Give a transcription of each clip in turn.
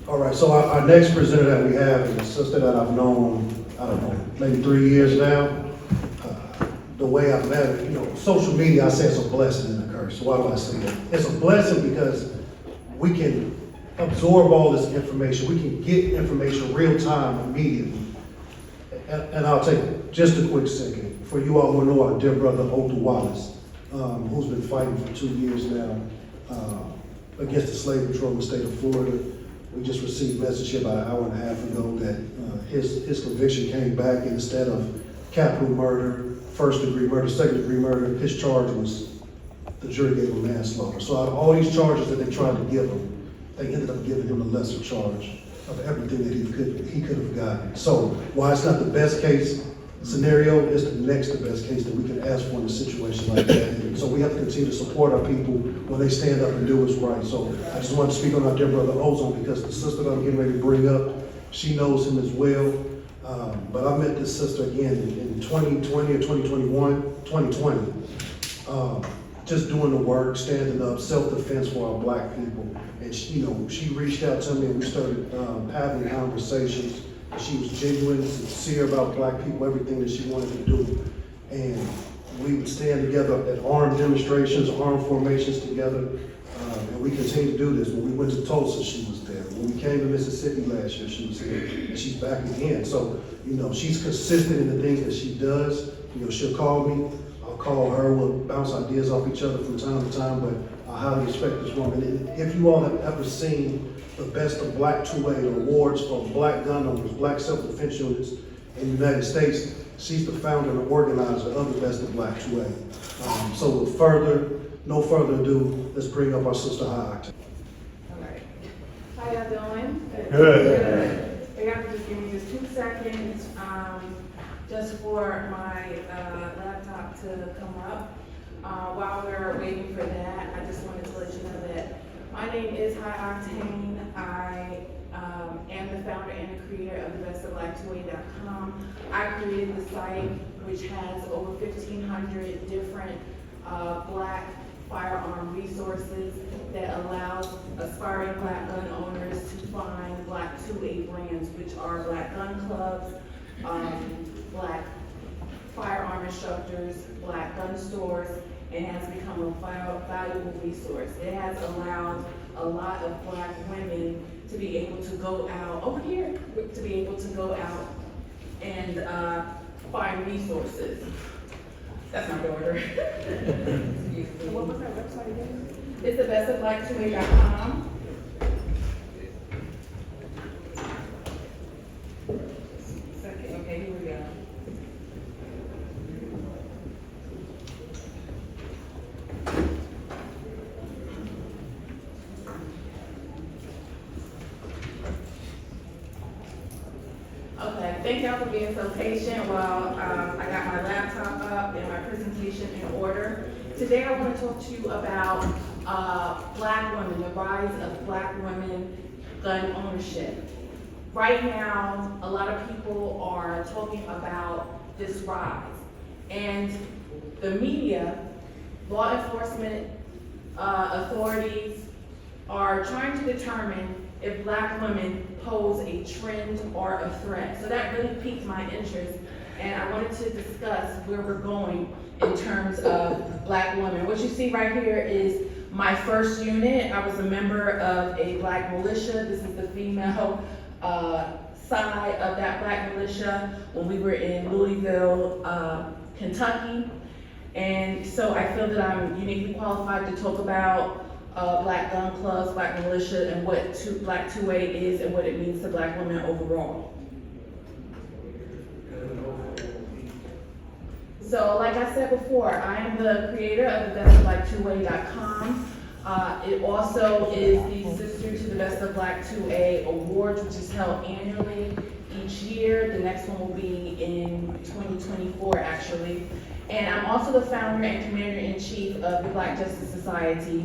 All right, so our next presenter that we have is a sister that I've known, I don't know, maybe 3 years now. The way I've met her, social media, I say it's a blessing and a curse. Why do I say that? It's a blessing because we can absorb all this information. We can get information real time, immediately. And I'll take just a quick second. For you all who know our dear brother, Octane Wallace, who's been fighting for 2 years now against the slave patrol in the state of Florida. We just received a message here about an hour and a half ago that his conviction came back, and instead of capital murder, first-degree murder, second-degree murder, his charge was, the jury gave him manslaughter. So out of all these charges that they tried to give him, they ended up giving him a lesser charge of everything that he could have gotten. So while it's not the best case scenario, it's the next to best case that we can ask for in a situation like that. And so we have to continue to support our people when they stand up and do what's right. So I just wanted to speak on our dear brother Ozone, because the sister that I'm getting ready to bring up, she knows him as well. But I met this sister again in 2020 or 2020, just doing the work, standing up, self-defense for our black people. And she reached out to me and we started having conversations. She was genuine, sincere about black people, everything that she wanted to do. And we would stand together at armed demonstrations, armed formations together. And we continue to do this. When we went to Tulsa, she was there. When we came to Mississippi last year, she was here. And she's back again. So, she's consistent in the things that she does. She'll call me, I'll call her, we'll bounce ideas off each other from time to time, but I highly respect this woman. And if you all have ever seen the Best of Black 2A awards for black gun owners, black self-defense units in the United States, she's the founder and organizer of the Best of Black 2A. So with no further ado, let's bring up our sister Octane. All right. How y'all doing? Good. You have to just give me just 2 seconds, just for my laptop to come up. While we're waiting for that, I just wanted to let you know that my name is Octane. I am the founder and the creator of the bestofblack2a.com. I created the site, which has over 1,500 different black firearm resources that allows aspiring black gun owners to find black 2A brands, which are black gun clubs, black firearm instructors, black gun stores, and has become a valuable resource. It has allowed a lot of black women to be able to go out, over here, to be able to go out and find resources. That's my daughter. What was that website again? It's the bestofblack2a.com. Second, okay, here we go. Okay, thank y'all for being so patient while I got my laptop up and my presentation in order. Today I want to talk to you about black women, the rise of black women gun ownership. Right now, a lot of people are talking about this rise, and the media, law enforcement authorities are trying to determine if black women pose a trend or a threat. So that really piqued my interest, and I wanted to discuss where we're going in terms of black women. What you see right here is my first unit. I was a member of a black militia. This is the female side of that black militia when we were in Louisville, Kentucky. And so I feel that I'm uniquely qualified to talk about black gun clubs, black militia, and what black 2A is and what it means to black women overall. So like I said before, I am the creator of the bestofblack2a.com. It also is the sister to the Best of Black 2A Awards, which is held annually each year. The next one will be in 2024, actually. And I'm also the founder and commander-in-chief of the Black Justice Society,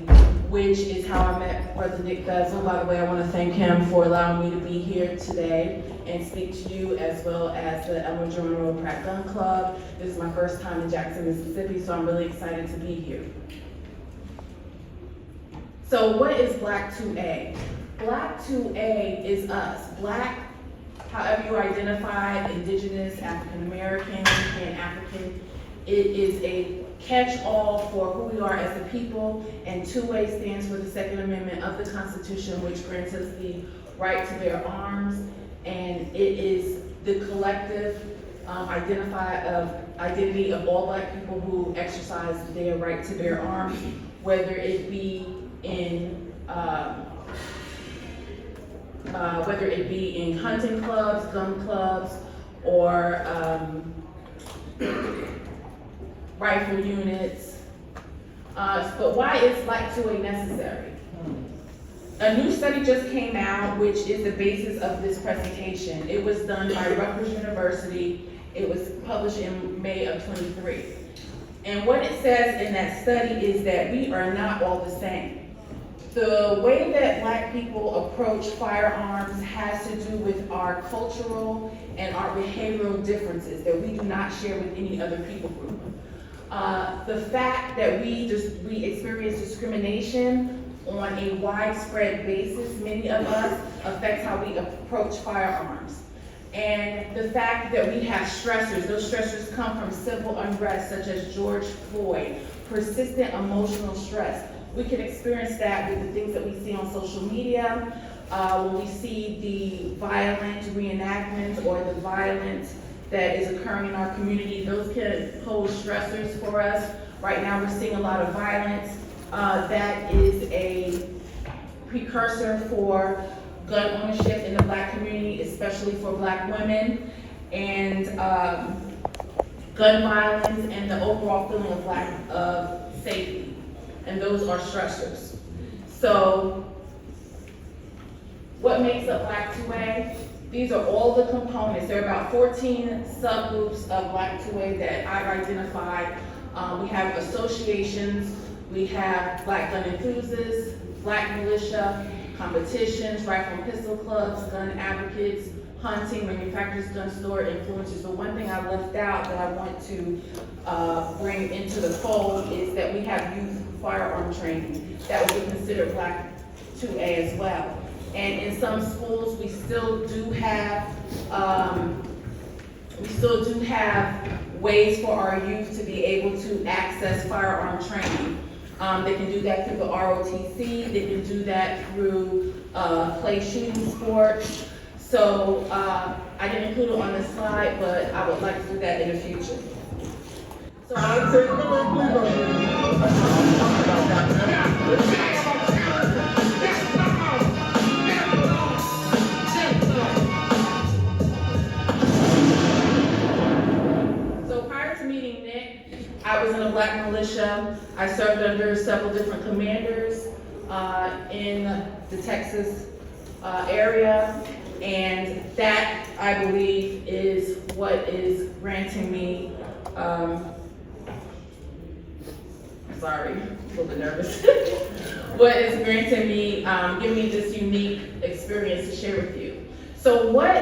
which is how I met Brother Nick Bezel. By the way, I want to thank him for allowing me to be here today and speak to you, as well as the Elmer Journal Pratt Gun Club. This is my first time in Jackson, Mississippi, so I'm really excited to be here. So what is Black 2A? Black 2A is us. Black, however you identify, Indigenous, African American, and African. It is a catch-all for who we are as a people, and 2A stands for the Second Amendment of the Constitution, which grants us the right to bear arms, and it is the collective identity of all Black people who exercise their right to bear arms, whether it be in hunting clubs, gun clubs, or rifle units. But why is Black 2A necessary? A new study just came out, which is the basis of this presentation. It was done by Rutgers University. It was published in May of 23. And what it says in that study is that we are not all the same. The way that Black people approach firearms has to do with our cultural and our behavioral differences that we do not share with any other people group. The fact that we experience discrimination on a widespread basis, many of us, affects how we approach firearms. And the fact that we have stressors, those stressors come from civil unrest such as George Floyd, persistent emotional stress. We can experience that with the things that we see on social media, when we see the violent reenactments or the violence that is occurring in our community. Those can pose stressors for us. Right now we're seeing a lot of violence. That is a precursor for gun ownership in the Black community, especially for Black women, and gun violence and the overall feeling of lack of safety. And those are stressors. So what makes up Black 2A? These are all the components. There are about 14 subgroups of Black 2A that I've identified. We have associations, we have Black gun enthusiasts, Black militia, competitions, rifle and pistol clubs, gun advocates, hunting, manufacturers, gun store, influencers. But one thing I left out that I want to bring into the fold is that we have youth firearm training. That would be considered Black 2A as well. And in some schools, we still do have ways for our youth to be able to access firearm training. They can do that through the ROTC. They can do that through play shooting sports. So I didn't include it on this slide, but I would like to do that in the future. So prior to meeting Nick, I was in a Black militia. I served under several different commanders in the Texas area, and that, I believe, is what is granting me, sorry, I'm a little bit nervous. What is granting me, giving me this unique experience to share with you. So what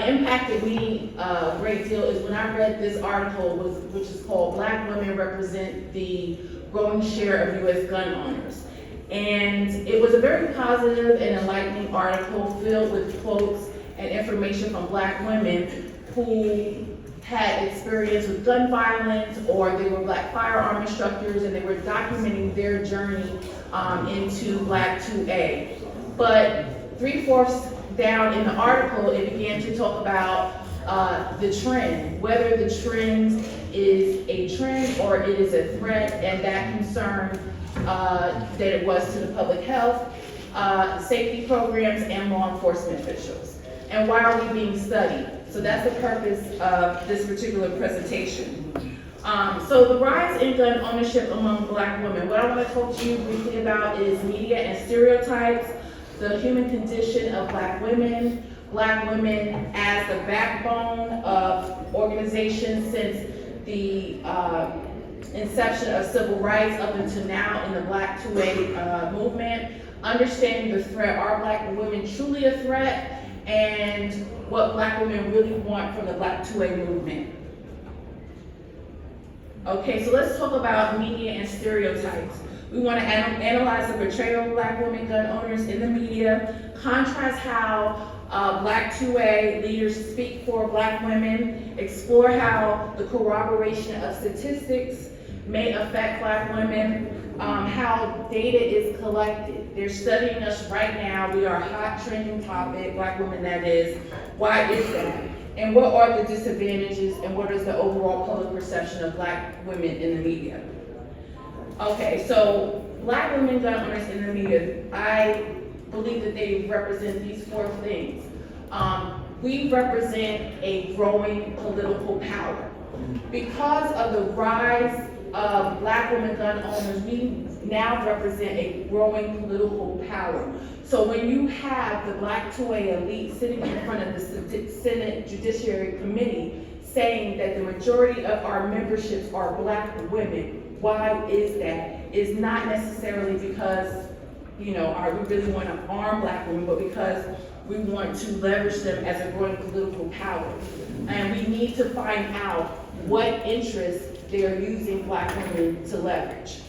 impacted me a great deal is when I read this article, which is called Black Women Represent the Growing Share of U.S. Gun Owners. And it was a very positive and enlightening article filled with quotes and information from Black women who had experience with gun violence, or they were Black firearm instructors, and they were documenting their journey into Black 2A. But 3/4 down in the article, it began to talk about the trend, whether the trend is a trend or it is a threat, and that concern that it was to the public health, safety programs, and law enforcement officials. And why are we being studied? So that's the purpose of this particular presentation. So the rise in gun ownership among Black women. What I want to talk to you briefly about is media and stereotypes, the human condition of Black women as the backbone of organizations since the inception of civil rights up until now in the Black 2A movement, understanding the threat. Are Black women truly a threat? And what Black women really want from the Black 2A movement. Okay, so let's talk about media and stereotypes. We want to analyze the portrayal of Black women gun owners in the media, contrast how Black 2A leaders speak for Black women, explore how the corroboration of statistics may affect Black women, how data is collected. They're studying us right now. We are a hot trending topic, Black women that is. Why is that? And what are the disadvantages and what is the overall public perception of Black women in the media? Okay, so Black women gun owners in the media, I believe that they represent these four things. We represent a growing political power. Because of the rise of Black women gun owners, we now represent a growing political power. So when you have the Black 2A elite sitting in front of the Senate Judiciary Committee saying that the majority of our memberships are Black women, why is that? It's not necessarily because, we really want to arm Black women, but because we want to leverage them as a growing political power. And we need to find out what interests they are using Black women to leverage.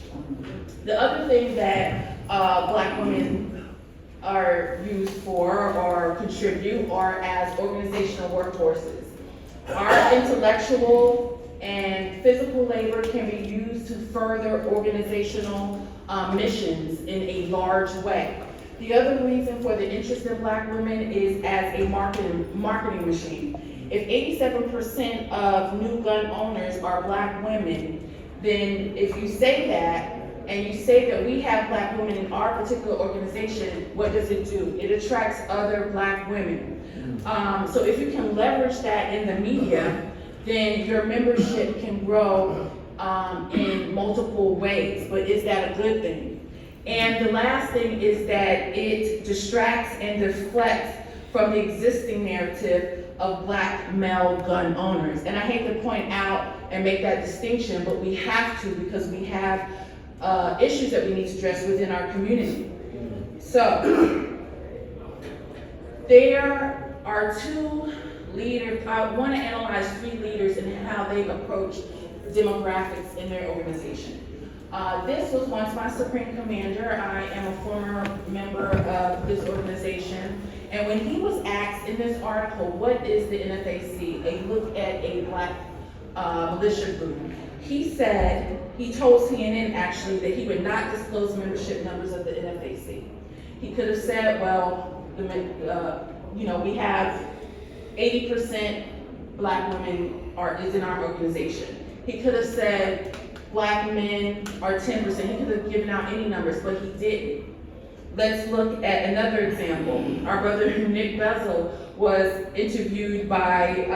The other thing that Black women are used for or contribute are as organizational workhorses. Our intellectual and physical labor can be used to further organizational missions in a large way. The other reason for the interest in Black women is as a marketing machine. If 87% of new gun owners are Black women, then if you say that, and you say that we have Black women in our particular organization, what does it do? It attracts other Black women. So if you can leverage that in the media, then your membership can grow in multiple ways. But is that a good thing? And the last thing is that it distracts and deflects from the existing narrative of Black male gun owners. And I hate to point out and make that distinction, but we have to, because we have issues that we need to address within our community. So, there are two leaders. I want to analyze three leaders and how they approach demographics in their organization. This was once my Supreme Commander. I am a former member of this organization. And when he was asked in this article, what is the NFAC? A look at a Black militia group. He told CNN actually that he would not disclose membership numbers of the NFAC. He could have said, well, we have 80% Black women is in our organization. He could have said Black men are 10%. He could have given out any numbers, but he didn't. Let's look at another example. Our brother Nick Bezel was interviewed by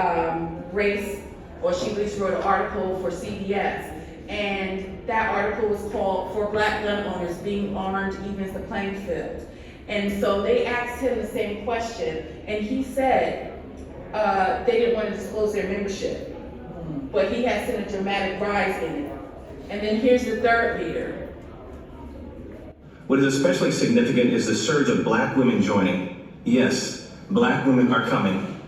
Grace, or she at least wrote an article for CBS. And that article was called "For Black Gun Owners, Being Armed Evens the Playing Field." And so they asked him the same question, and he said they didn't want to disclose their membership, but he has seen a dramatic rise in it. And then here's the third leader. What is especially significant is the surge of Black women joining. Yes, Black women are coming,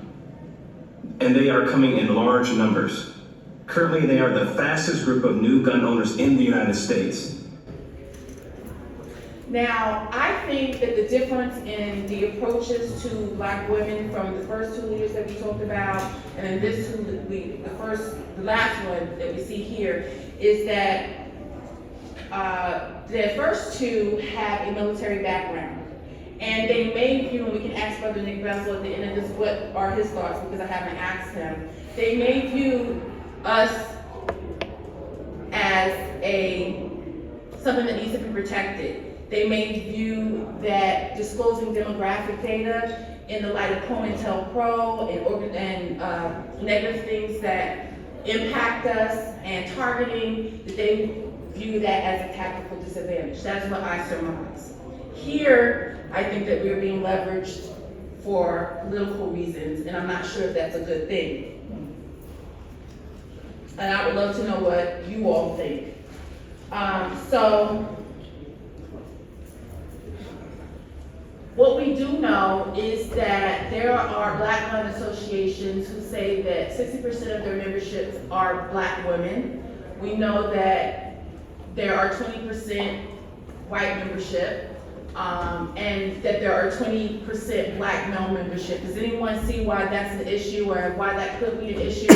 and they are coming in large numbers. Currently, they are the fastest group of new gun owners in the United States. Now, I think that the difference in the approaches to Black women from the first two leaders that we talked about, and then the last one that we see here, is that the first two have a military background. And they may view, and we can ask Brother Nick Bezel at the end of this, what are his thoughts, because I haven't asked him. They may view us as something that needs to be protected. They may view that disclosing demographic data in the light of COINTELPRO and negative things that impact us and targeting, that they view that as a tactical disadvantage. That's what I surmise. Here, I think that we're being leveraged for political reasons, and I'm not sure if that's a good thing. And I would love to know what you all think. What we do know is that there are Black gun associations who say that 60% of their memberships are Black women. We know that there are 20% white membership, and that there are 20% black male membership. Does anyone see why that's an issue or why that could be an issue?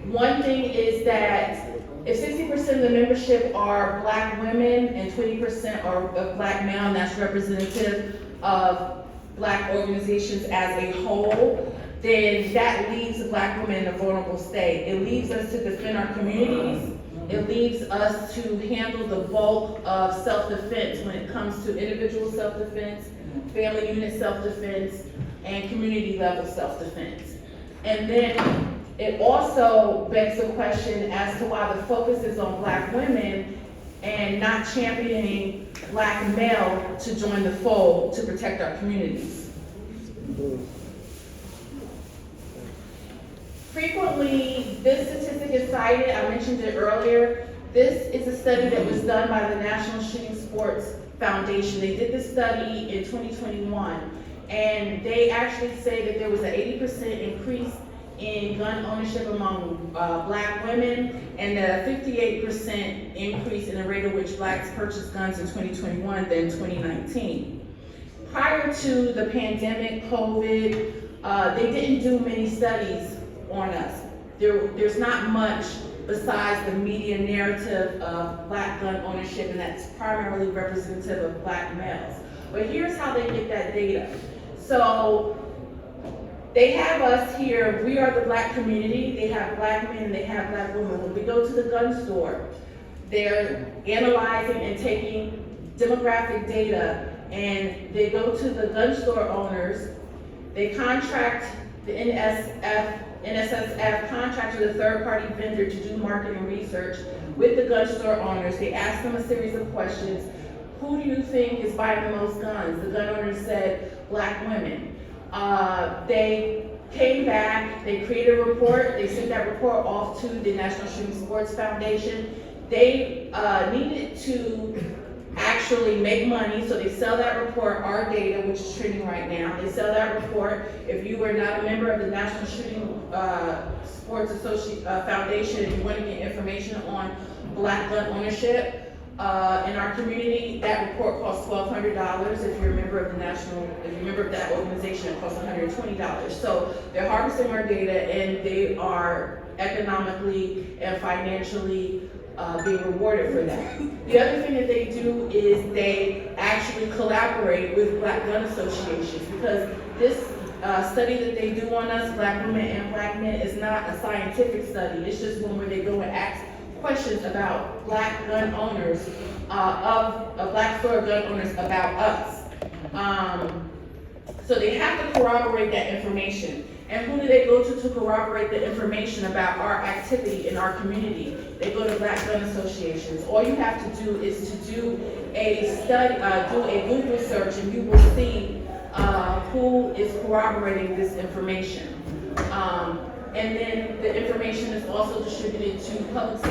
One thing is that if 60% of the membership are black women and 20% are of black male, and that's representative of black organizations as a whole, then that leaves the black women in a vulnerable state. It leaves us to defend our communities. It leaves us to handle the bulk of self-defense when it comes to individual self-defense, family unit self-defense, and community level self-defense. And then it also begs the question as to why the focus is on black women and not championing black male to join the fold to protect our communities. Frequently, this statistic is cited, I mentioned it earlier. This is a study that was done by the National Shooting Sports Foundation. They did this study in 2021, and they actually say that there was an 80% increase in gun ownership among black women, and a 58% increase in the rate at which blacks purchased guns in 2021 than 2019. Prior to the pandemic, COVID, they didn't do many studies on us. There's not much besides the media narrative of black gun ownership, and that's primarily representative of black males. But here's how they get that data. So they have us here, we are the black community, they have black men and they have black women. When we go to the gun store, they're analyzing and taking demographic data, and they go to the gun store owners, they contract the NSSF contract with a third-party vendor to do marketing research with the gun store owners. They ask them a series of questions. Who do you think is buying the most guns? The gun owners said black women. They came back, they created a report, they sent that report off to the National Shooting Sports Foundation. They needed to actually make money, so they sell that report, our data, which is trending right now. They sell that report. If you are not a member of the National Shooting Sports Foundation, and you want to get information on black gun ownership in our community, that report costs $1,200. If you're a member of that organization, it costs $120. So they're harvesting our data, and they are economically and financially being rewarded for that. The other thing that they do is they actually collaborate with black gun associations, because this study that they do on us, black women and black men, is not a scientific study. It's just one where they go and ask questions about black gun owners, black store gun owners about us. So they have to corroborate that information. And who do they go to corroborate the information about our activity in our community? They go to black gun associations. All you have to do is to do a study, do a Google search, and you will see who is corroborating this information. And then the information is also distributed to public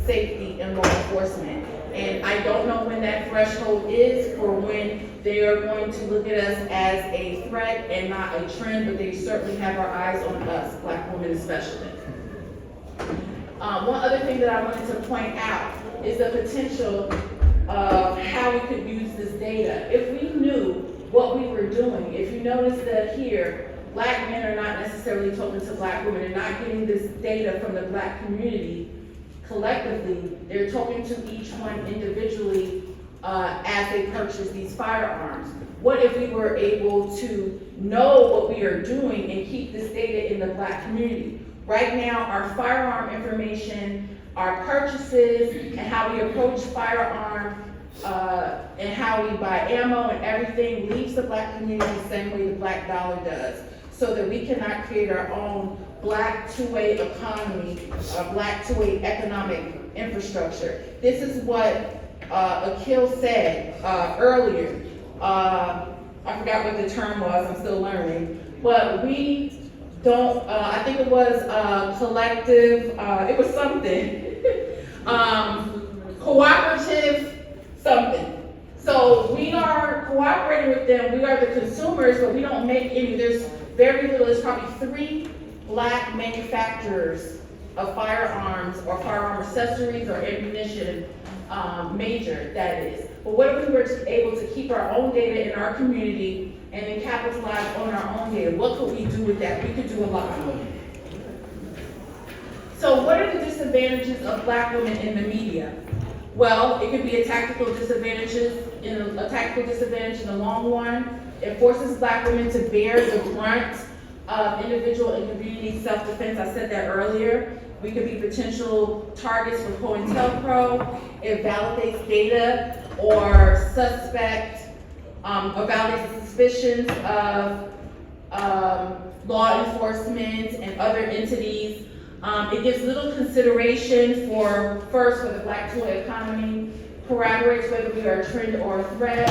safety and law enforcement. And I don't know when that threshold is for when they are going to look at us as a threat and not a trend, but they certainly have our eyes on us, black women especially. One other thing that I wanted to point out is the potential of how we could use this data. If we knew what we were doing, if you notice that here, black men are not necessarily talking to black women, they're not getting this data from the black community collectively, they're talking to each one individually as they purchase these firearms. What if we were able to know what we are doing and keep this data in the black community? Right now, our firearm information, our purchases, and how we approach firearm, and how we buy ammo and everything leaves the black community the same way the black dollar does, so that we cannot create our own black two-way economy, black two-way economic infrastructure. This is what Akil said earlier. I forgot what the term was, I'm still learning. But we don't, I think it was collective, it was something. Cooperative something. So we are cooperating with them, we are the consumers, but we don't make any, there's very little, there's probably 3 black manufacturers of firearms or firearm accessories or ammunition major that is. But what if we were able to keep our own data in our community and then capitalize on our own data? What could we do with that? We could do a lot. So what are the disadvantages of Black women in the media? Well, it could be a tactical disadvantage in the long run. It forces Black women to bear the brunt of individual and community self-defense. I said that earlier. We could be potential targets for COINTELPRO. It validates data or validates suspicions of law enforcement and other entities. It gives little consideration for the Black toy economy, corroborates whether we are a trend or a threat,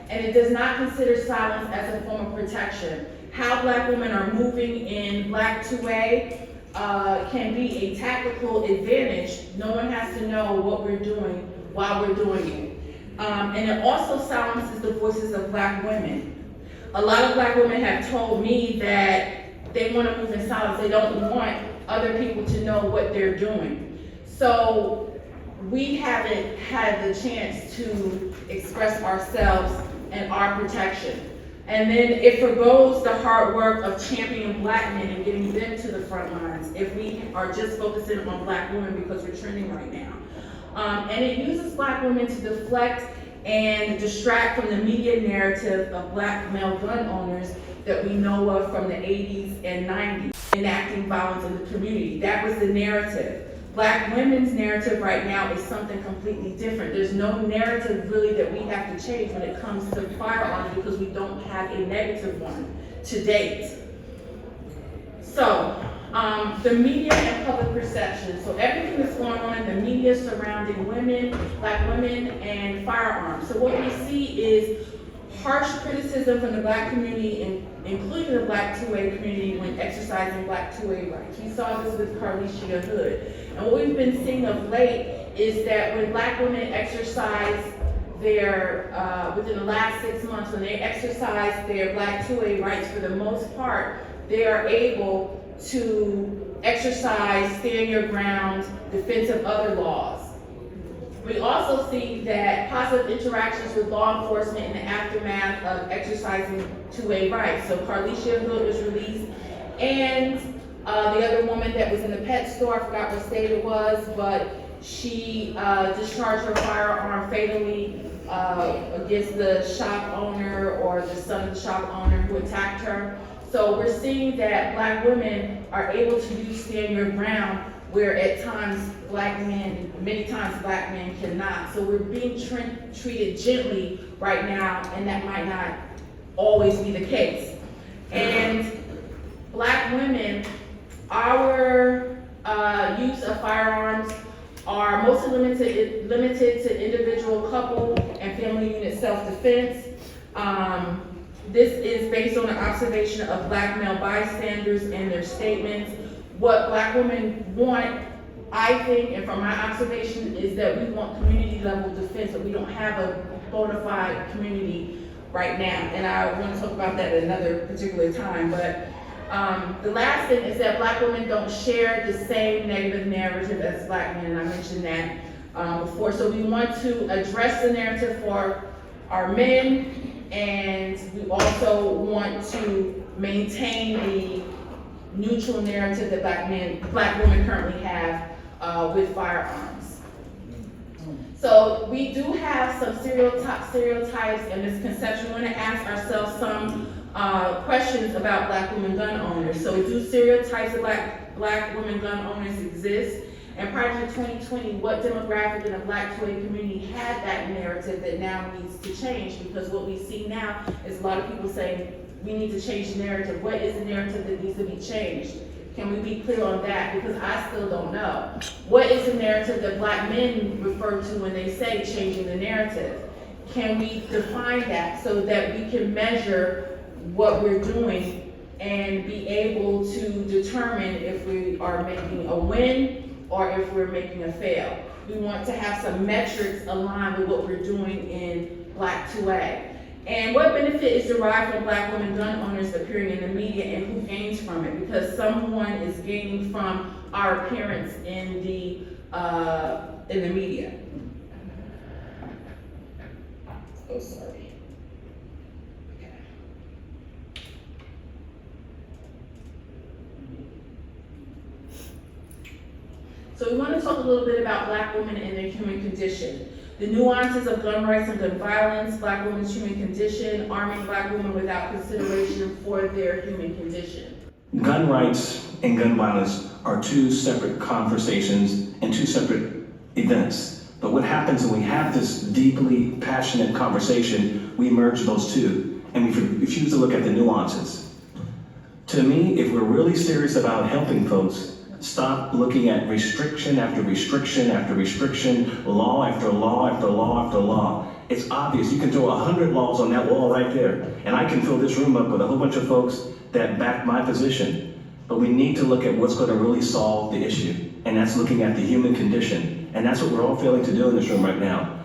and it does not consider silence as a form of protection. How Black women are moving in Black 2A can be a tactical advantage. No one has to know what we're doing while we're doing it. And it also silences the voices of Black women. A lot of Black women have told me that they want to move in silence. They don't want other people to know what they're doing. So we haven't had the chance to express ourselves and our protection. And then it forgoes the hard work of championing Black men and getting them to the front lines if we are just focusing on Black women because we're trending right now. And it uses Black women to deflect and distract from the media narrative of Black male gun owners that we know of from the 80s and 90s, enacting violence in the community. That was the narrative. Black women's narrative right now is something completely different. There's no narrative really that we have to change when it comes to firearms because we don't have a negative one to date. So, the media and public perception. So everything that's going on in the media surrounding women, Black women, and firearms. So what we see is harsh criticism from the Black community, including the Black 2A community, when exercising Black 2A rights. We saw this with Carlicia Hood. And what we've been seeing of late is that when Black women exercise their, within the last 6 months, when they exercise their Black 2A rights, for the most part, they are able to exercise stand your ground, defense of other laws. We also see that positive interactions with law enforcement in the aftermath of exercising 2A rights. So Carlicia Hood was released, and the other woman that was in the pet store, I forgot what state it was, but she discharged her firearm fatally against the shop owner or the son of the shop owner who attacked her. So we're seeing that Black women are able to use stand your ground where at times many times Black men cannot. So we're being treated gently right now, and that might not always be the case. And Black women, our use of firearms are mostly limited to individual, couple, and family unit self-defense. This is based on an observation of Black male bystanders and their statements. What Black women want, I think, and from my observation, is that we want community level defense, but we don't have a bona fide community right now. And I want to talk about that at another particular time. But the last thing is that Black women don't share the same negative narrative as Black men, and I mentioned that before. So we want to address the narrative for our men, and we also want to maintain the neutral narrative that Black women currently have with firearms. So we do have some stereotypes and misconceptions. We want to ask ourselves some questions about Black women gun owners. So do stereotypes of Black women gun owners exist? And prior to 2020, what demographic in the Black 2A community had that narrative that now needs to change? Because what we see now is a lot of people saying, we need to change the narrative. What is the narrative that needs to be changed? Can we be clear on that? Because I still don't know. What is the narrative that Black men refer to when they say changing the narrative? Can we define that so that we can measure what we're doing and be able to determine if we are making a win or if we're making a fail? We want to have some metrics aligned with what we're doing in Black 2A. And what benefit is derived from Black women gun owners appearing in the media, and who gains from it? Because someone is gaining from our appearance in the media. so sorry. Okay. So we want to talk a little bit about Black women and their human condition. The nuances of gun rights and gun violence, Black women's human condition, arming Black women without consideration for their human condition. Gun rights and gun violence are two separate conversations and two separate events. But what happens when we have this deeply passionate conversation, we merge those two and we refuse to look at the nuances. To me, if we're really serious about helping folks, stop looking at restriction after restriction after restriction, law after law after law after law. It's obvious. You can throw 100 laws on that wall right there, and I can fill this room up with a whole bunch of folks that back my position. But we need to look at what's going to really solve the issue, and that's looking at the human condition. And that's what we're all failing to do in this room right now.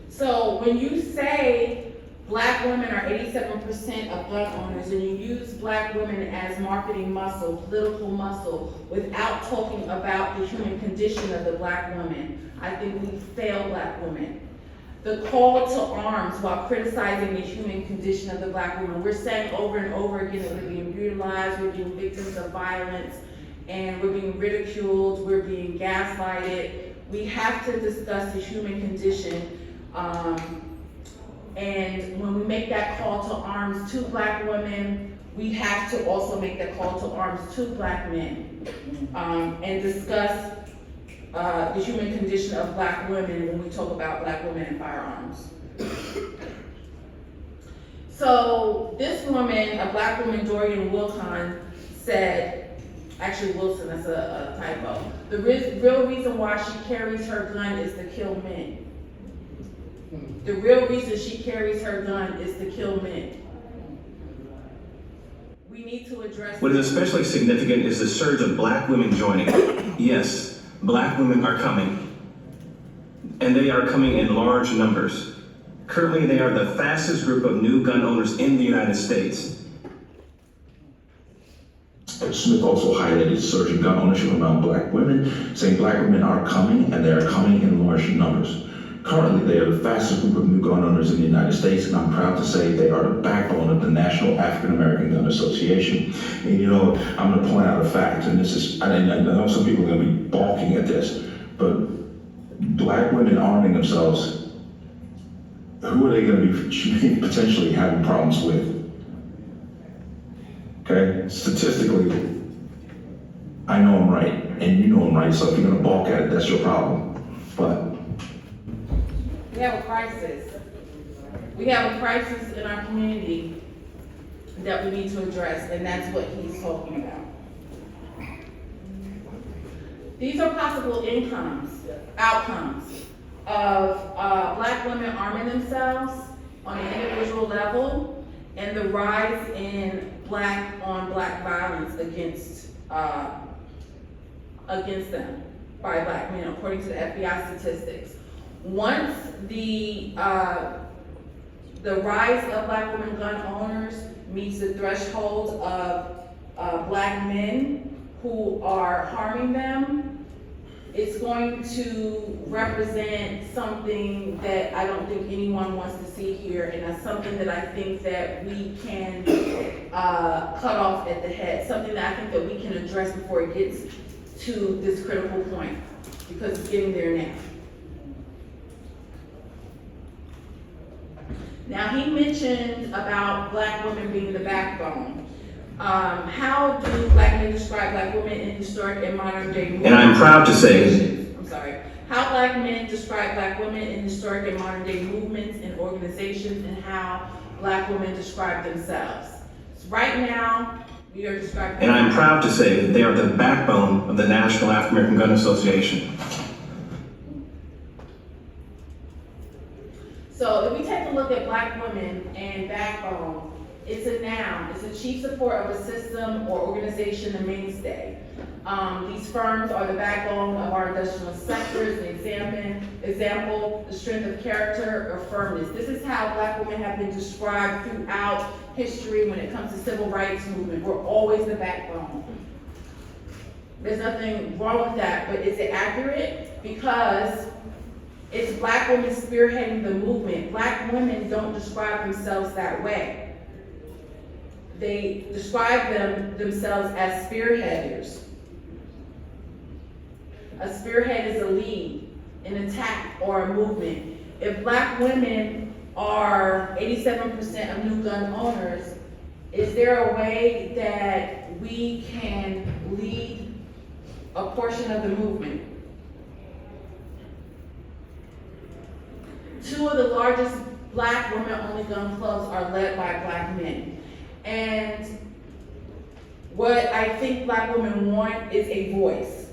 So when you say Black women are 87% of gun owners, and you use Black women as marketing muscle, political muscle, without talking about the human condition of the Black woman, I think we fail Black women. The call to arms while criticizing the human condition of the Black woman. We're saying over and over again that we're being brutalized, we're being victims of violence, and we're being ridiculed, we're being gaslighted. We have to discuss the human condition. And when we make that call to arms to Black women, we have to also make that call to arms to Black men, and discuss the human condition of Black women when we talk about Black women and firearms. So this woman, a Black woman, Dorian Wilcon, said, actually Wilson, that's a typo, the real reason why she carries her gun is to kill men. The real reason she carries her gun is to kill men. We need to address. What is especially significant is the surge of Black women joining. Yes, Black women are coming, and they are coming in large numbers. Currently, they are the fastest group of new gun owners in the United States. Smith also highlighted surging gun ownership among Black women, saying Black women are coming, and they are coming in large numbers. Currently, they are the fastest group of new gun owners in the United States, and I'm proud to say they are the backbone of the National African American Gun Association. And you know, I'm going to point out a fact, and this is, I know some people are going to be balking at this, but Black women arming themselves, who are they going to be potentially having problems with? Okay, statistically, I know I'm right, and you know I'm right, so if you're going to balk at it, that's your problem. But we have a crisis. We have a crisis in our community that we need to address, and that's what he's talking about. These are possible outcomes of Black women arming themselves on an individual level, and the rise in Black on Black violence against them by Black men, according to the FBI statistics. Once the rise of Black women gun owners meets the threshold of Black men who are harming them, it's going to represent something that I don't think anyone wants to see here, and that's something that I think that we can cut off at the head, something that I think that we can address before it gets to this critical point, because it's getting there now. Now, he mentioned about Black women being the backbone. How do Black men describe Black women in historic and modern day movements? And I'm proud to say, how Black men describe Black women in historic and modern day movements and organizations, and how Black women describe themselves. So right now, we are describing. and I'm proud to say that they are the backbone of the National African American Gun Association. So if we take a look at Black women and backbone, it's a noun. It's a chief support of a system or organization, a mainstay. These firms are the backbone of our industrial sectors. An example, the strength of character or firmness. This is how Black women have been described throughout history when it comes to civil rights movement. We're always the backbone. There's nothing wrong with that, but is it accurate? Because It's black women spearheading the movement. Black women don't describe themselves that way. They describe themselves as spearheaders. A spearhead is a lead, an attack, or a movement. If black women are 87% of new gun owners, is there a way that we can lead a portion of the movement? 2 of the largest black women-only gun clubs are led by black men. And what I think black women want is a voice.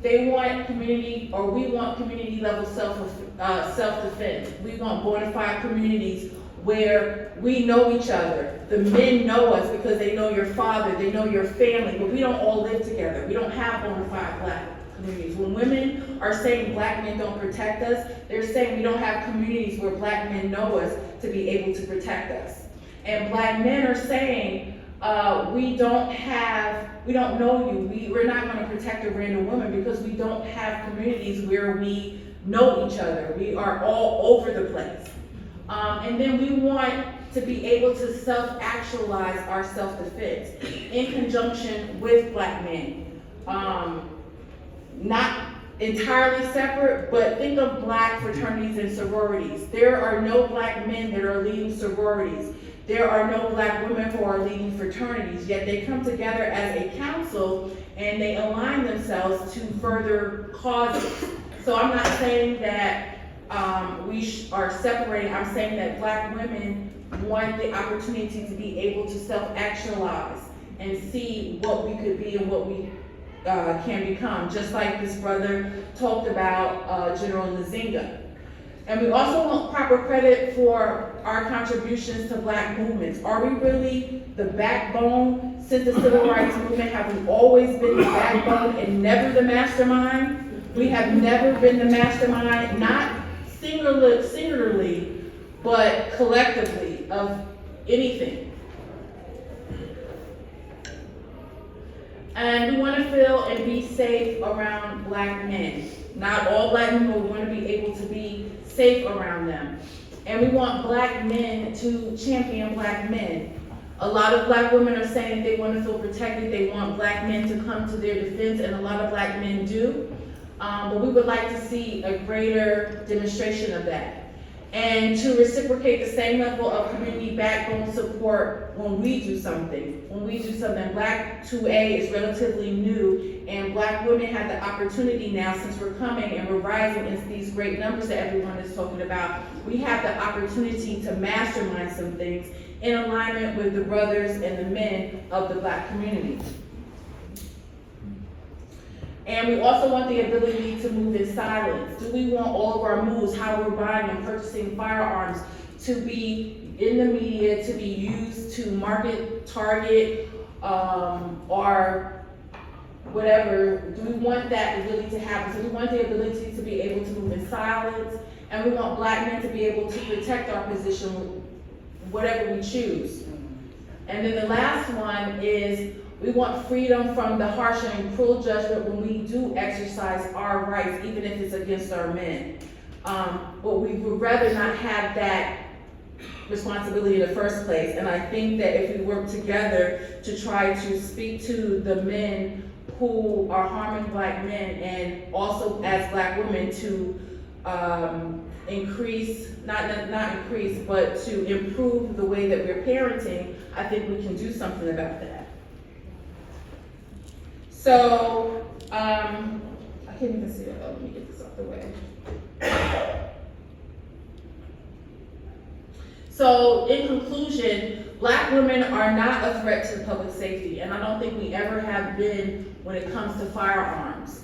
They want community, or we want community level self-defense. We want bona fide communities where we know each other. The men know us because they know your father, they know your family, but we don't all live together. We don't have bona fide black communities. When women are saying black men don't protect us, they're saying we don't have communities where black men know us to be able to protect us. And black men are saying, we don't know you. We're not going to protect a random woman because we don't have communities where we know each other. We are all over the place. And then we want to be able to self-actualize our self-defense in conjunction with black men. Not entirely separate, but think of black fraternities and sororities. There are no black men that are leading sororities. There are no black women who are leading fraternities, yet they come together as a council and they align themselves to further causes. So I'm not saying that we are separating. I'm saying that black women want the opportunity to be able to self-actualize and see what we could be and what we can become, just like this brother talked about General Nzinga. And we also want proper credit for our contributions to black movements. Are we really the backbone since the civil rights movement? Have we always been the backbone and never the mastermind? We have never been the mastermind, not singularly, but collectively of anything. And we want to feel and be safe around black men. Not all black men, but we want to be able to be safe around them. And we want black men to champion black men. A lot of black women are saying they want to feel protected. They want black men to come to their defense, and a lot of black men do. But we would like to see a greater demonstration of that. And to reciprocate the same level of community backbone support when we do something. When we do something, Black 2A is relatively new, and black women have the opportunity now, since we're coming and we're rising in these great numbers that everyone is talking about, we have the opportunity to mastermind some things in alignment with the brothers and the men of the black community. And we also want the ability to move in silence. Do we want all of our moves, how we're buying and purchasing firearms, to be in the media, to be used to market, target, or whatever? Do we want that ability to happen? So we want the ability to be able to move in silence, and we want black men to be able to protect our position, whatever we choose. And then the last one is, we want freedom from the harsh and cruel judgment when we do exercise our rights, even if it's against our men. But we would rather not have that responsibility in the first place. And I think that if we work together to try to speak to the men who are harming black men, and also as black women to increase, not increase, but to improve the way that we're parenting, I think we can do something about that. So, I can't even see it. Oh, let me get this out the way. So, in conclusion, black women are not a threat to public safety, and I don't think we ever have been when it comes to firearms.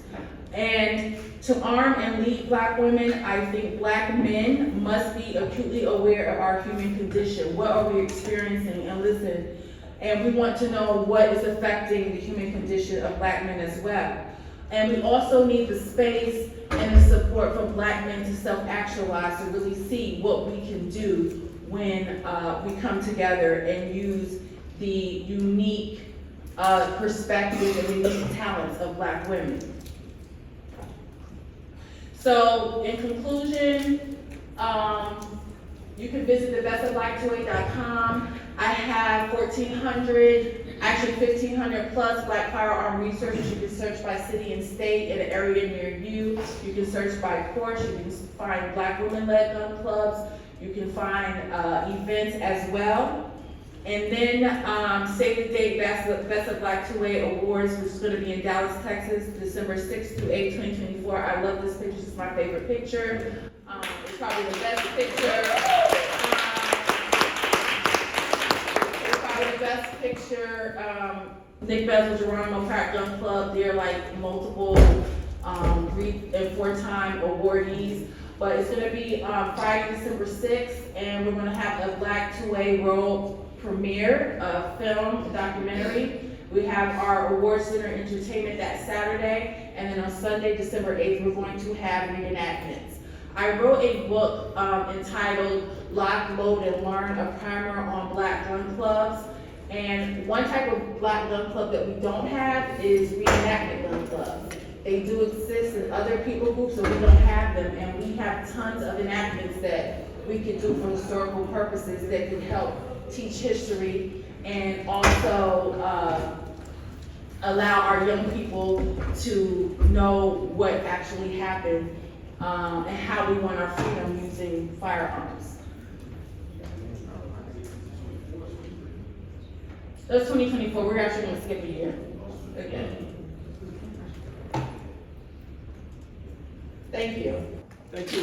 And to arm and lead black women, I think black men must be acutely aware of our human condition. What are we experiencing? And listen, and we want to know what is affecting the human condition of black men as well. And we also need the space and the support for black men to self-actualize, to really see what we can do when we come together and use the unique perspectives and unique talents of black women. So in conclusion, you can visit thebestofblack2a.com. I have 1,500 plus black firearm resources. You can search by city and state in an area near you. You can search by course. You can find black women-led gun clubs. You can find events as well. And then save the date, Best of Black 2A Awards, which is going to be in Dallas, Texas, December 6th through 8th, 2024. I love this picture. This is my favorite picture. It's probably the best picture. It's probably the best picture. Nick Bezel, Geronimo Pratt Gun Club, they're like multiple 3- and 4-time awardees. But it's going to be Friday, December 6th, and we're going to have a Black 2A world premiere film documentary. We have our award center entertainment that Saturday, and then on Sunday, December 8th, we're going to have reenactments. I wrote a book entitled Lock, Load, and Learn, a primer on black gun clubs. And one type of black gun club that we don't have is reenactment gun clubs. They do exist in other people groups, so we don't have them, and we have tons of enactments that we can do for historical purposes that can help teach history and also allow our young people to know what actually happened and how we won our freedom using firearms. That's 2024. We're actually going to skip a year again. Thank you. Thank you.